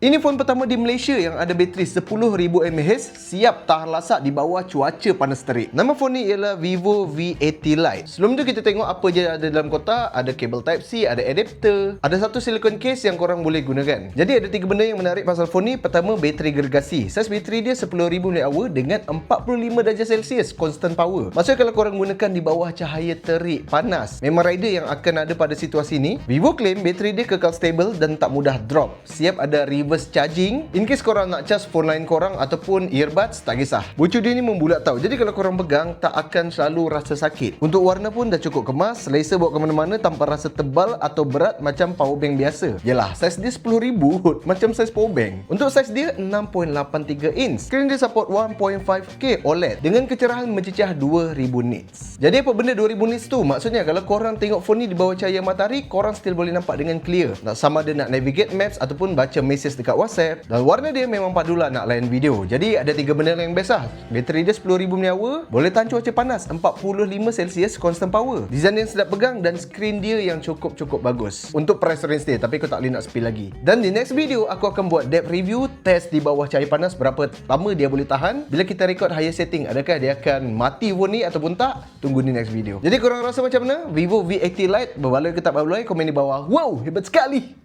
Ini phone pertama di Malaysia yang ada bateri 10,000 mAh siap tahan lasak di bawah cuaca panas terik. Nama phone ni ialah Vivo V80 Lite. Sebelum tu kita tengok apa je ada dalam kotak. Ada kabel Type-C, ada adapter, ada satu silicone case yang korang boleh gunakan. Jadi ada 3 benda yang menarik pasal phone ni. Pertama, bateri gergasi. Saiz bateri dia 10,000 mAh dengan 45 darjah Celsius constant power. Maksudnya kalau korang gunakan di bawah cahaya terik panas, memang rider yang akan ada pada situasi ni. Vivo claim bateri dia kekal stable dan tak mudah drop. Siap ada reverse charging. In case korang nak charge phone lain korang ataupun earbuds, tak kisah. Bucu dia ni membulat tau. Jadi kalau korang pegang, tak akan selalu rasa sakit. Untuk warna pun dah cukup kemas. Selesa bawa ke mana-mana tanpa rasa tebal atau berat macam powerbank biasa. Yelah, saiz dia 10,000 macam saiz powerbank. Untuk saiz dia 6.83 inch. Skrin dia support 1.5K OLED dengan kecerahan mencecah 2000 nits. Jadi apa benda 2000 nits tu? Maksudnya kalau korang tengok phone ni di bawah cahaya matahari, korang still boleh nampak dengan clear. Nak sama ada nak navigate maps ataupun baca message dekat WhatsApp. Dan warna dia memang padulah nak layan video. Jadi ada 3 benda yang best lah. Bateri dia 10,000 mAh, boleh tahan cuaca panas 45 Celsius constant power. Design yang sedap pegang dan skrin dia yang cukup bagus. Untuk price range dia, tapi aku tak boleh nak spill lagi. Dan di next video aku akan buat depth review, test di bawah cahaya panas berapa lama dia boleh tahan. Bila kita record higher setting, adakah dia akan mati phone ni ataupun tak? Tunggu di next video. Jadi korang rasa macam mana? Vivo V80 Lite berbaloi ke tak berbaloi? Komen di bawah. Wow, hebat sekali!